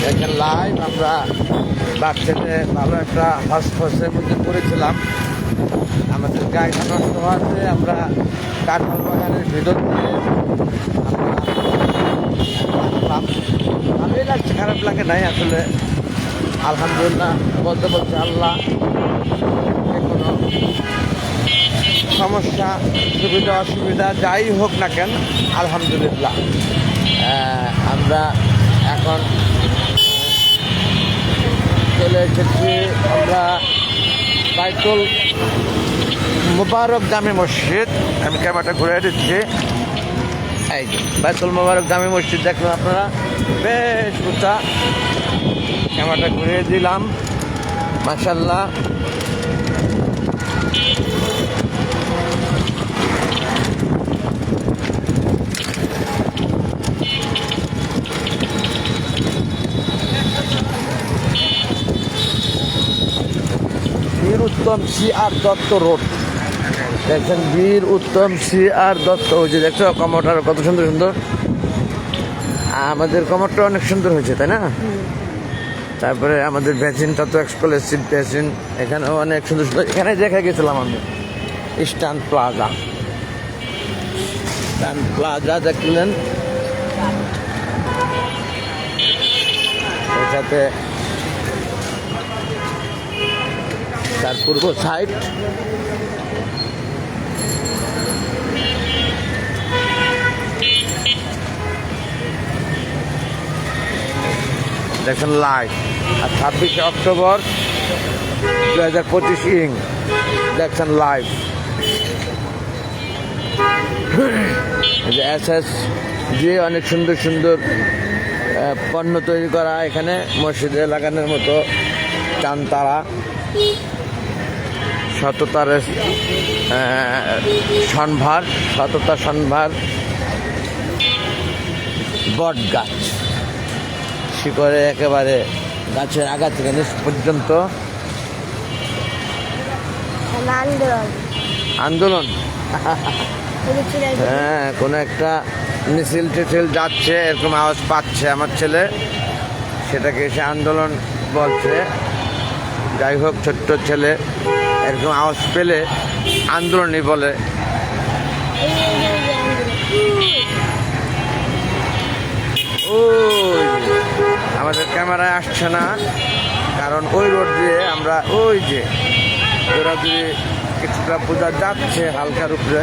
দেখেন লাইভ আমরা বাচ্চাতে ভালো একটা হসফসের মধ্যে পড়েছিলাম। আমাদের গাড়িটা নষ্ট হওয়াতে আমরা কাঁঠাল বাগানের ভিতর দিয়ে ভালোই লাগছে, খারাপ লাগে নাই আসলে। আলহামদুলিল্লাহ বলতে বলতে আল্লাহ কোনো সমস্যা সুবিধা অসুবিধা যাই হোক না কেন আলহামদুলিল্লাহ। আমরা এখন চলে এসেছি আমরা বাইতুল মুবারক জামে মসজিদ। আমি ক্যামেরাটা ঘুরে দিচ্ছি। এই বাইতুল মুবারক জামে মসজিদ দেখলেন আপনারা, বেশ উঁচা। ক্যামেরাটা ঘুরিয়ে দিলাম, মাশাআল্লাহ। বীর উত্তম C.R. দত্ত রোড, দেখছেন বীর উত্তম C.R. দত্ত। ওই যে দেখছো কমোটার কত সুন্দর সুন্দর। আমাদের কমোটটা অনেক সুন্দর হয়েছে, তাই না? তারপরে আমাদের ভ্যাকসিনটা তো এক্সক্লুসিভ ভ্যাকসিন, এখানেও অনেক সুন্দর সুন্দর। এখানে দেখে গেছিলাম আমি ইস্টার্ন প্লাজা। ইস্টার্ন প্লাজা দেখলেন, এটাতে তার পূর্ব সাইড দেখেন লাইভ। আর 26 অক্টোবর 2025 ইং দেখছেন লাইভ। SSG অনেক সুন্দর সুন্দর পণ্য তৈরি করা এখানে মসজিদে লাগানোর মতো। চানতারা, সততার সম্ভার, সততা সম্ভার, বট গাছ, শিকড়ে একেবারে গাছের আগা থেকে নিচ পর্যন্ত আন্দোলন। হ্যাঁ, কোনো একটা মিছিল টিছিল যাচ্ছে, এরকম আওয়াজ পাচ্ছে আমার ছেলে, সেটাকে এসে আন্দোলন বলছে। যাই হোক, ছোট্ট ছেলে এরকম আওয়াজ পেলে আন্দোলনই বলে। ওই আমাদের ক্যামেরায় আসছে না, কারণ ওই রোড দিয়ে আমরা ওই যে ওরা দিয়ে কিছুটা বোঝা যাচ্ছে হালকার উপরে।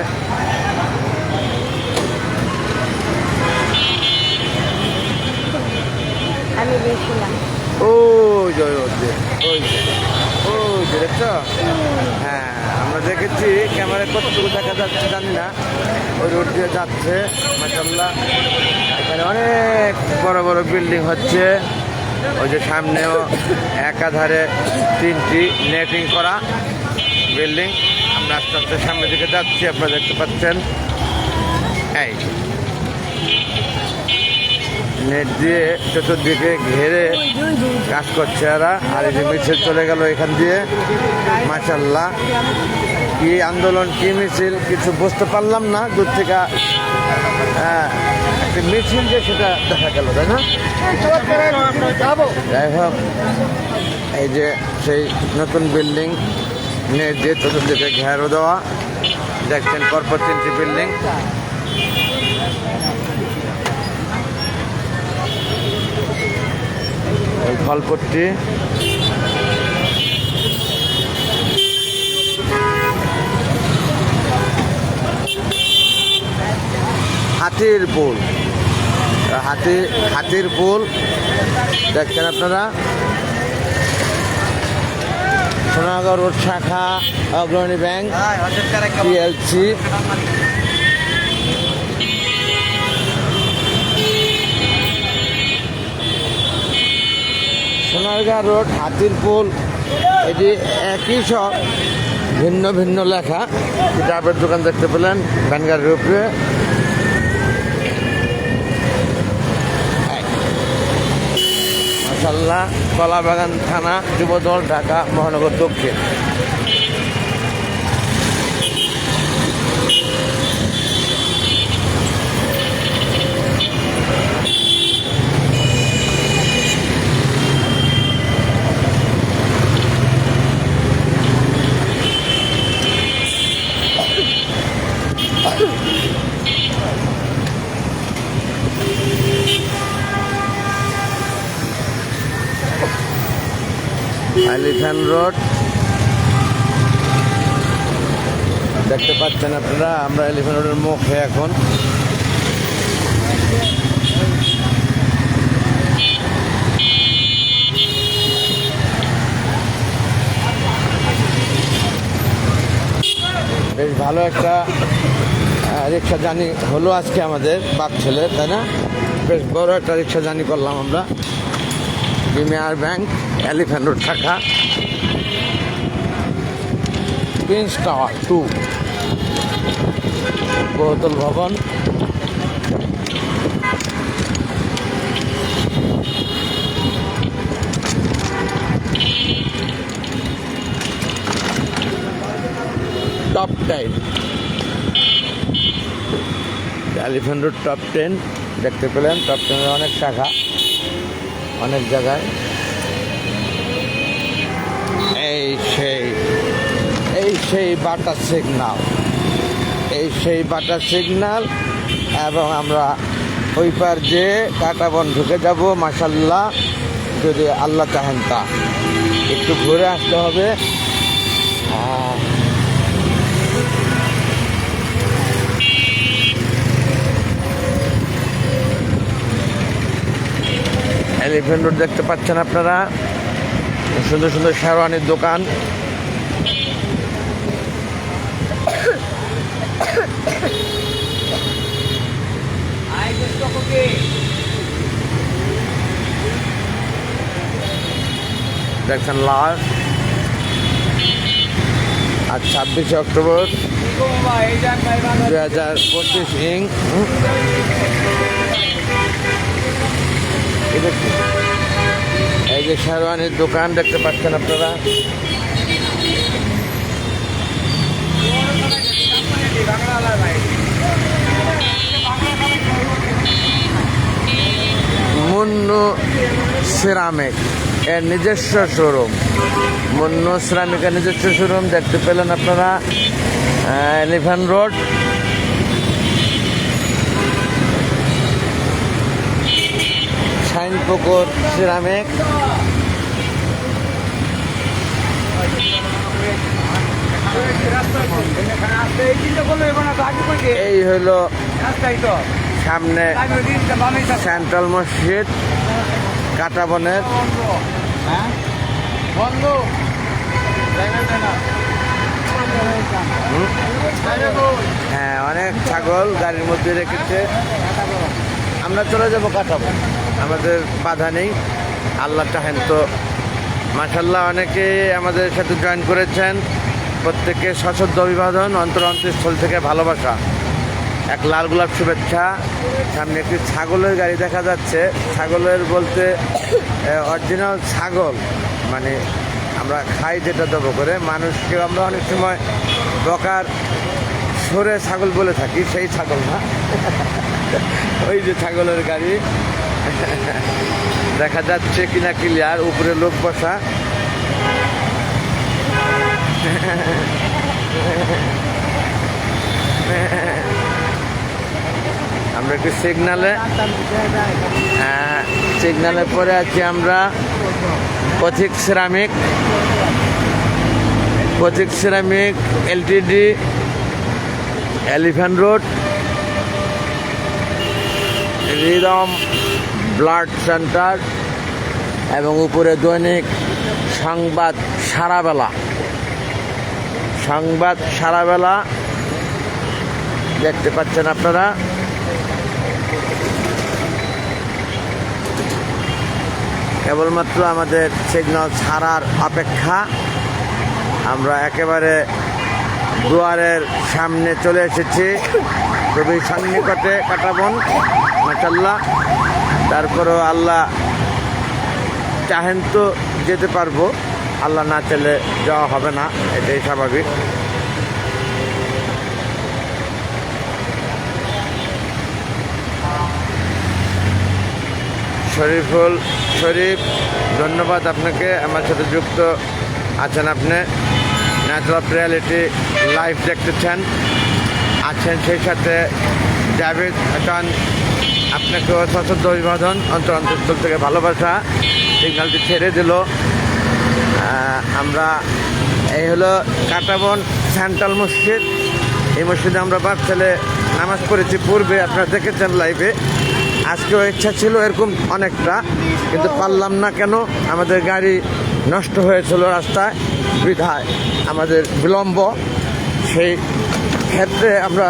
আমি দেখছিলাম ওই যে রোড দিয়ে, ওই যে ওই যে দেখছো? হ্যাঁ, আমরা দেখেছি। ক্যামেরায় কতটুকু দেখা যাচ্ছে জানি না, ওই রোড দিয়ে যাচ্ছে। মাশাআল্লাহ, এখানে অনেক বড় বড় বিল্ডিং হচ্ছে। ওই যে সামনেও একাধারে 3টি নেটিং করা বিল্ডিং। আমরা আস্তে আস্তে সামনের দিকে যাচ্ছি, আপনারা দেখতে পাচ্ছেন। এই নেট দিয়ে চতুর্দিকে ঘেরে কাজ করছে এরা। আর এই যে মিছিল চলে গেল এখান দিয়ে, মাশাআল্লাহ। কি আন্দোলন, কি মিছিল, কিছু বুঝতে পারলাম না দূর থেকে। একটা মিছিল যে সেটা দেখা গেল, তাই না? যাই হোক, এই যে সেই নতুন বিল্ডিং, নেট দিয়ে চতুর্দিকে ঘেরো দেওয়া, দেখছেন পরপর 3টি বিল্ডিং। ওই ফলপট্টি, হাতির পুল, হাতির পুল দেখছেন আপনারা। সোনাগড় রোড শাখা অগ্রণী ব্যাংক PLC। সোনারগাঁ রোড, হাতির পুল, এটি একই সব, ভিন্ন ভিন্ন লেখা। কিতাবের দোকান দেখতে পেলেন ভ্যানগাড়ির উপরে। মাশাআল্লাহ, কলাবাগান থানা, যুবদল, ঢাকা মহানগর দক্ষিণ। এলিফ্যান্ট রোড দেখতে পাচ্ছেন আপনারা। আমরা এলিফ্যান্ট রোডের মুখে এখন। বেশ ভালো একটা রিক্সা জার্নি হলো আজকে আমাদের বাপ ছেলে, তাই না? বেশ বড় একটা রিক্সা জার্নি করলাম আমরা। প্রিমিয়ার ব্যাংক, এলিফ্যান্ট রোড শাখা, প্রিন্স টাওয়ার 2, বহুতল ভবন। টপ 10, এলিফ্যান্ট রোড টপ 10 দেখতে পেলেন। টপ 10-এর অনেক শাখা, অনেক জায়গায়। এই সেই বাটার সিগনাল, এবং আমরা ওই পার যে কাঁটাবন ঢুকে যাব মাশাল্লাহ, যদি আল্লাহ চাহেন তা। একটু ঘুরে আসতে হবে। এলিফ্যান্ট রোড দেখতে পাচ্ছেন আপনারা, সুন্দর সুন্দর শেরওয়ানির দোকান। দেখছেন লাল। আর 26 অক্টোবর 2025 এই যে শেরওয়ানির দোকান দেখতে পাচ্ছেন আপনারা। মুন্নু সিরামিক এর নিজস্ব শোরুম, মুন্নু সিরামিকের নিজস্ব শোরুম দেখতে পেলেন আপনারা, এলিফ্যান্ট রোড। শাইনপুকুর সিরামিক। এই হলো সামনে সেন্ট্রাল মসজিদ কাঁটাবনের। হ্যাঁ, অনেক ছাগল গাড়ির মধ্যে রেখেছে। আমরা চলে যাবো কাঁটাবন, আমাদের বাধা নেই। আল্লাহ চাহেন তো। মাশাল্লাহ, অনেকে আমাদের সাথে জয়েন করেছেন। প্রত্যেককে সশ্রদ্ধ অভিবাদন, অন্তরস্থল থেকে ভালোবাসা। এক লাল গোলাপ শুভেচ্ছা। সামনে একটি ছাগলের গাড়ি দেখা যাচ্ছে। ছাগলের বলতে অরিজিনাল ছাগল, মানে আমরা খাই যেটা দেবো করে। মানুষকে আমরা অনেক সময় বকার সরে ছাগল বলে থাকি, সেই ছাগল না। ওই যে ছাগলের গাড়ি দেখা যাচ্ছে কিনা ক্লিয়ার, উপরে লোক বসা। আমরা একটু সিগনালে পরে আছি আমরা। পথিক ceramic Ltd, elephant road, rhythm blood centre, এবং উপরে দৈনিক সংবাদ সারাবেলা দেখতে পাচ্ছেন আপনারা। কেবলমাত্র আমাদের সিগন্যাল ছাড়ার অপেক্ষা। আমরা একেবারে দুয়ারের সামনে চলে এসেছি, খুবই সন্নিকটে কাঁটাবন মাশাল্লাহ। তারপরেও আল্লাহ চাহেন তো যেতে পারবো, আল্লাহ না চাইলে যাওয়া হবে না, এটাই স্বাভাবিক। শরীফ, ধন্যবাদ আপনাকে, আমার সাথে যুক্ত আছেন। আপনি ন্যাচারাল রিয়ালিটি লাইভ দেখতেছেন আছেন, সেই সাথে জাভেদ হাসান, আপনাকেও সশ্রদ্ধ অভিবাদন, অন্তরস্থল থেকে ভালোবাসা। সিগন্যালটি ছেড়ে দিল। আমরা এই হলো কাটাবন সেন্ট্রাল মসজিদ। এই মসজিদে আমরা বাদ ছেলে নামাজ পড়েছি পূর্বে, আপনারা দেখেছেন লাইভে। আজকেও ইচ্ছা ছিল এরকম অনেকটা, কিন্তু পারলাম না। কেন? আমাদের গাড়ি নষ্ট হয়েছিল রাস্তায়, বিধায় আমাদের বিলম্ব। সেই ক্ষেত্রে আমরা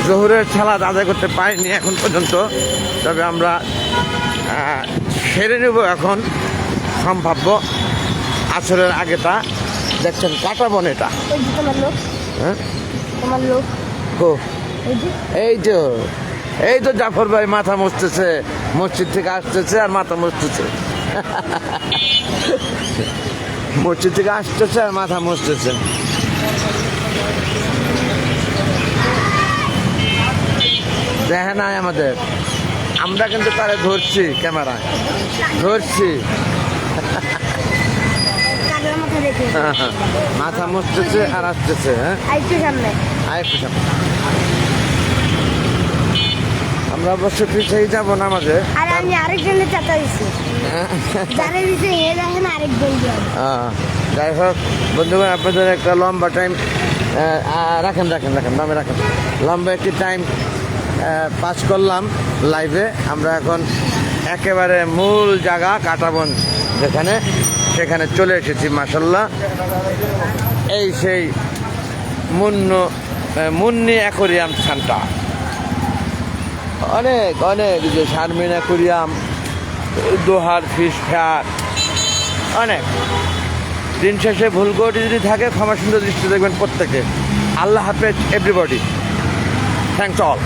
জোহরের সালাত আদায় করতে পারিনি এখন পর্যন্ত। তবে আমরা সেরে নেব এখন সম্ভাব্য আসরের আগেটা। দেখছেন কাটাবন এটা। হ্যাঁ, এই তো জাফর ভাই মাথা মুছতেছে, মসজিদ থেকে আসতেছে আর মাথা মুছতেছে। মসজিদ থেকে আসতেছে আর মাথা মুছতেছে। দেখে নাই আমাদের, আমরা কিন্তু তারে ধরছি, ক্যামেরায় ধরছি। মাথা মুছতেছে আর আসতেছে। হ্যাঁ, আরেকটু সামনে। আমরা অবশ্য পিছিয়ে যাবো না আমাদের। যাই হোক বন্ধুগণ, আপনাদের একটা লম্বা টাইম রাখেন নামে রাখেন, লম্বা একটি টাইম পাস করলাম লাইভে। আমরা এখন একেবারে মূল জায়গা কাটাবন যেখানে, সেখানে চলে এসেছি। মাশাল্লাহ, এই সেই মুন্নি অ্যাকোরিয়াম সেন্টার। অনেক যে শারমিন অ্যাকোরিয়াম, দোহার ফিশ ফেয়ার, অনেক। দিন শেষে ভুল করে যদি থাকে ক্ষমা সুন্দর দৃষ্টি দেখবেন প্রত্যেকে। আল্লাহ হাফেজ এভরিবডি, থ্যাংকস অল।